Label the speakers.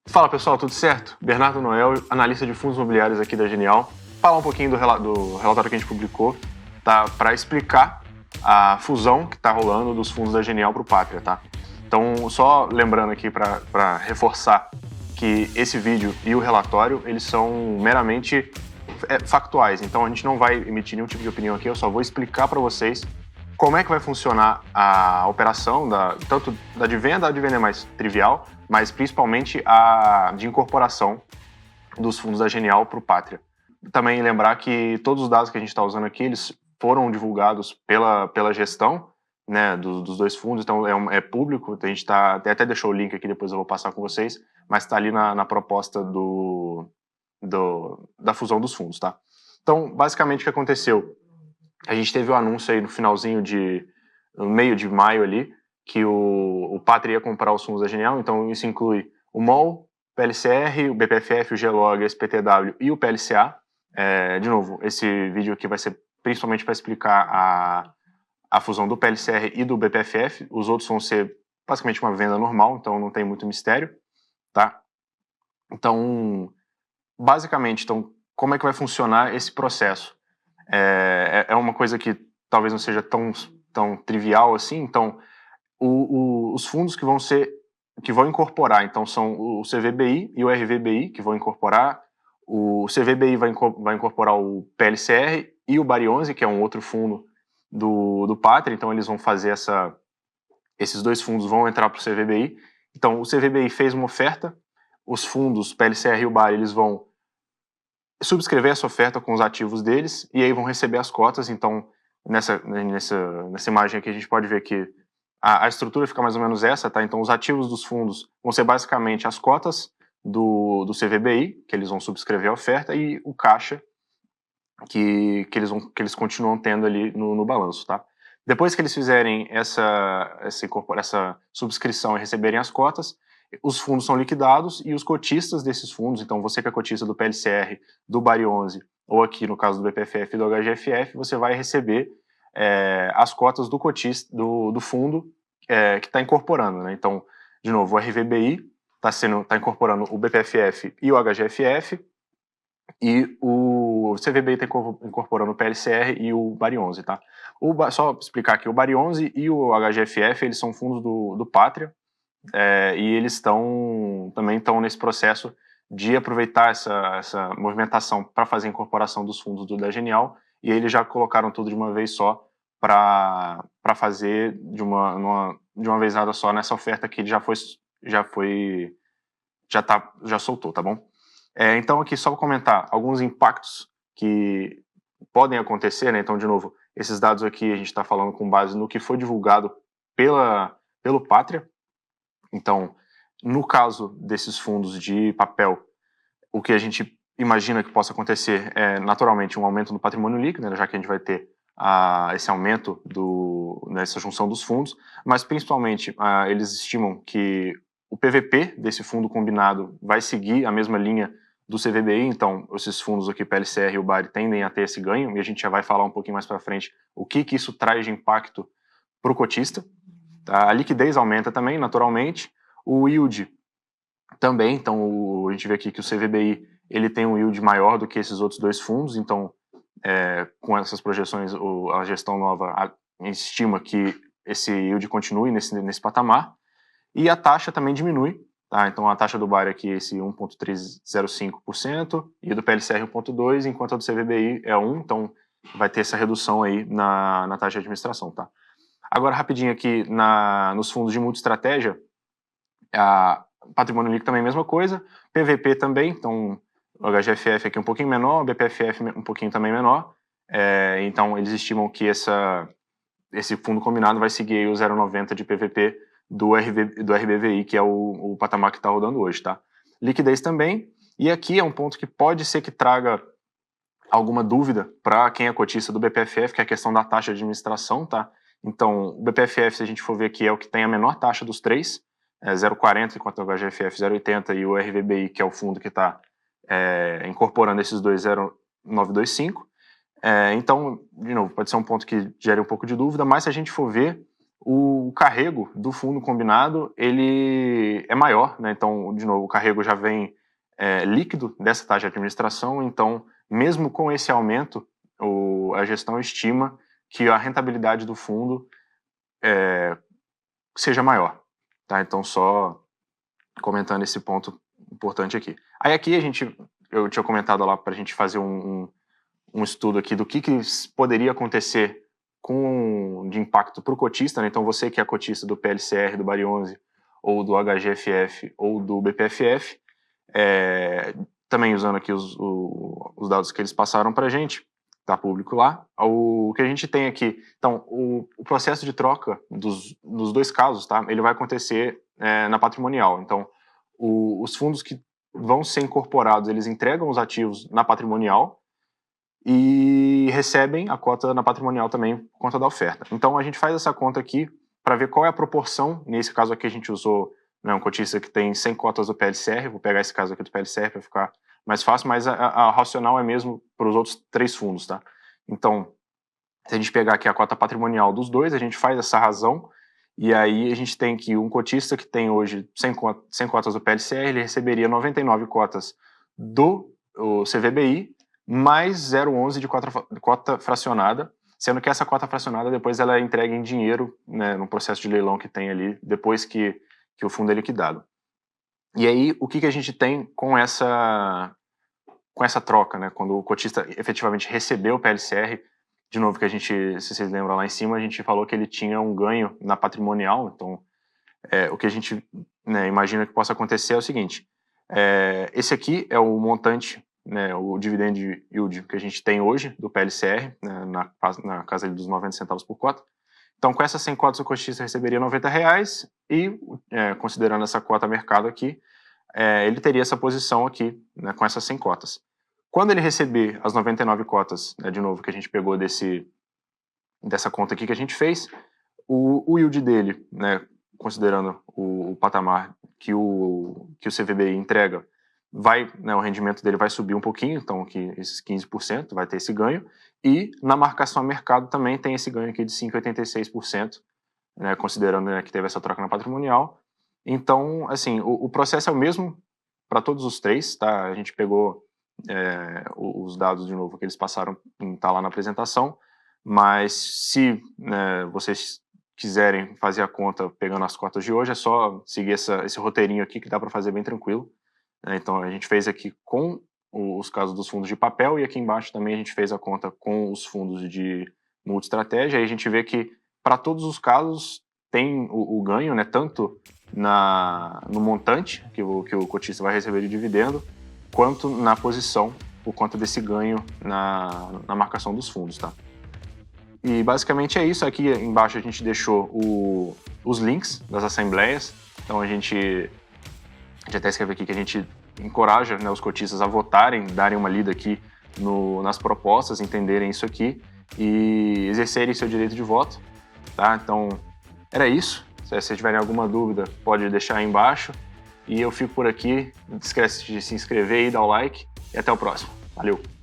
Speaker 1: Fala pessoal, tudo certo? Bernardo Noel, analista de fundos imobiliários aqui da Genial. Falar um pouquinho do relatório que a gente publicou, tá? Para explicar a fusão que está rolando dos fundos da Genial para o Pátria, tá? Então, só lembrando aqui para reforçar que esse vídeo e o relatório, eles são meramente factuais, então a gente não vai emitir nenhum tipo de opinião aqui, eu só vou explicar para vocês como é que vai funcionar a operação, tanto da de venda, a de venda é mais trivial, mas principalmente a de incorporação dos fundos da Genial para o Pátria. Também lembrar que todos os dados que a gente está usando aqui, eles foram divulgados pela gestão, né, dos dois fundos, então é público, a gente até deixou o link aqui, depois eu vou passar com vocês, mas está ali na proposta da fusão dos fundos, tá? Então, basicamente o que aconteceu? A gente teve o anúncio aí no meio de maio ali, que o Pátria ia comprar os fundos da Genial, então isso inclui o MOL, o PLCR, o BPFF, o GLOG, o SPTW e o PLCA. De novo, esse vídeo aqui vai ser principalmente para explicar a fusão do PLCR e do BPFF, os outros vão ser basicamente uma venda normal, então não tem muito mistério, tá? Então, basicamente, como é que vai funcionar esse processo? É uma coisa que talvez não seja tão trivial assim, então os fundos que vão incorporar, então são o CVBI e o RVBI que vão incorporar, o CVBI vai incorporar o PLCR e o Bari11, que é um outro fundo do Pátria, então eles vão fazer esses dois fundos vão entrar para o CVBI, então o CVBI fez uma oferta, os fundos PLCR e o Bari, eles vão subscrever essa oferta com os ativos deles e aí vão receber as cotas. Então, nessa imagem aqui a gente pode ver que a estrutura fica mais ou menos essa, tá? Então, os ativos dos fundos vão ser basicamente as cotas do CVBI, que eles vão subscrever a oferta, e o caixa que eles continuam tendo ali no balanço, tá? Depois que eles fizerem essa subscrição e receberem as cotas, os fundos são liquidados e os cotistas desses fundos, então você que é cotista do PLCR, do Bari11, ou aqui no caso do BPFF e do HGFF, você vai receber as cotas do cotista, do fundo que está incorporando, né? Então, de novo, o RVBI está incorporando o BPFF e o HGFF, e o CVBI está incorporando o PLCR e o Bari11, tá? Só explicar que o Bari11 e o HGFF, eles são fundos do Pátria, e eles também estão nesse processo de aproveitar essa movimentação para fazer a incorporação dos fundos da Genial, e eles já colocaram tudo de uma vez só para fazer de uma vez nada só nessa oferta que ele já soltou, tá bom? Então aqui só vou comentar alguns impactos que podem acontecer, né? Então, de novo, esses dados aqui a gente está falando com base no que foi divulgado pelo Pátria. Então, no caso desses fundos de papel, o que a gente imagina que possa acontecer é, naturalmente, um aumento no patrimônio líquido, né, já que a gente vai ter esse aumento nessa junção dos fundos, mas principalmente eles estimam que o PVP desse fundo combinado vai seguir a mesma linha do CVBI, então esses fundos aqui, PLCR e o Bari, tendem a ter esse ganho, e a gente já vai falar um pouquinho mais para frente o que isso traz de impacto para o cotista. A liquidez aumenta também, naturalmente. O yield também, então a gente vê aqui que o CVBI ele tem um yield maior do que esses outros dois fundos, então com essas projeções a gestão nova estima que esse yield continue nesse patamar, e a taxa também diminui, tá? Então a taxa do Bari aqui é esse 1,305% e do PLCR 1,2%, enquanto a do CVBI é 1%, então vai ter essa redução aí na taxa de administração, tá? Agora, rapidinho aqui, nos fundos de multiestratégia, patrimônio líquido também é a mesma coisa, PVP também, então o HGFF aqui um pouquinho menor, o BPFF um pouquinho também menor, então eles estimam que esse fundo combinado vai seguir aí o 0,90 de PVP do RBVI, que é o patamar que está rodando hoje, tá? Liquidez também, e aqui é um ponto que pode ser que traga alguma dúvida para quem é cotista do BPFF, que é a questão da taxa de administração, tá? Então, o BPFF, se a gente for ver aqui, é o que tem a menor taxa dos três, 0,40, enquanto o HGFF 0,80 e o RVBI, que é o fundo que está incorporando esses dois, 0,925. Então, de novo, pode ser um ponto que gere um pouco de dúvida, mas se a gente for ver o carrego do fundo combinado, ele é maior, né? Então, de novo, o carrego já vem líquido dessa taxa de administração, então, mesmo com esse aumento, a gestão estima que a rentabilidade do fundo seja maior, tá? Então, só comentando esse ponto importante aqui. Aí aqui eu tinha comentado lá para a gente fazer um estudo aqui do que poderia acontecer de impacto para o cotista, né? Então você que é cotista do PLCR, do Bari 11, ou do HGFF, ou do BPFF, também usando aqui os dados que eles passaram para a gente, tá público lá. O que a gente tem aqui, então, o processo de troca dos dois casos, tá? Ele vai acontecer na patrimonial. Então, os fundos que vão ser incorporados, eles entregam os ativos na patrimonial e recebem a cota na patrimonial também por conta da oferta. Então, a gente faz essa conta aqui para ver qual é a proporção. Nesse caso aqui, a gente usou, né, um cotista que tem 100 cotas do PLCR. Vou pegar esse caso aqui do PLCR para ficar mais fácil, mas a racional é mesmo para os outros 3 fundos, tá? Então, se a gente pegar aqui a cota patrimonial dos dois, a gente faz essa razão, e aí a gente tem que um cotista que tem hoje 100 cotas do PLCR, ele receberia 99 cotas do CVBI, mais 0,11 de cota fracionada, sendo que essa cota fracionada depois ela é entregue em dinheiro, né, no processo de leilão que tem ali, depois que o fundo é liquidado. E aí, o que a gente tem com essa troca, né? Quando o cotista efetivamente recebeu o PLCR, de novo, que se vocês lembram lá em cima, a gente falou que ele tinha um ganho na patrimonial. Então, o que a gente, né, imagina que possa acontecer é o seguinte: esse aqui é o montante, né, o dividend yield que a gente tem hoje do PLCR, né, na casa dos 90 centavos por cota. Então, com essas 100 cotas, o cotista receberia R$90 e, considerando essa cota mercado aqui, ele teria essa posição aqui, né, com essas 100 cotas. Quando ele receber as 99 cotas, né, de novo, que a gente pegou dessa conta aqui que a gente fez, o yield dele, né, considerando o patamar que o CVBI entrega, né, o rendimento dele vai subir um pouquinho, então aqui esses 15% vai ter esse ganho, e na marcação a mercado também tem esse ganho aqui de 5,86%, né, considerando, né, que teve essa troca na patrimonial. Então, assim, o processo é o mesmo para todos os 3, tá? A gente pegou os dados de novo que eles passaram, tá lá na apresentação, mas se, né, vocês quiserem fazer a conta pegando as cotas de hoje, é só seguir esse roteirinho aqui que dá para fazer bem tranquilo. Então a gente fez aqui com os casos dos fundos de papel, e aqui embaixo também a gente fez a conta com os fundos de multi-estratégia, e a gente vê que para todos os casos tem o ganho, né, tanto no montante que o cotista vai receber de dividendo, quanto na posição, por conta desse ganho na marcação dos fundos, tá? E basicamente é isso. Aqui embaixo a gente deixou os links das assembleias. Então a gente até escreve aqui que a gente encoraja, né, os cotistas a votarem, darem uma lida aqui nas propostas, entenderem isso aqui e exercerem seu direito de voto, tá? Então era isso. Se vocês tiverem alguma dúvida, pode deixar aí embaixo. E eu fico por aqui. Não esquece de se inscrever e dar o like. E até o próximo. Valeu!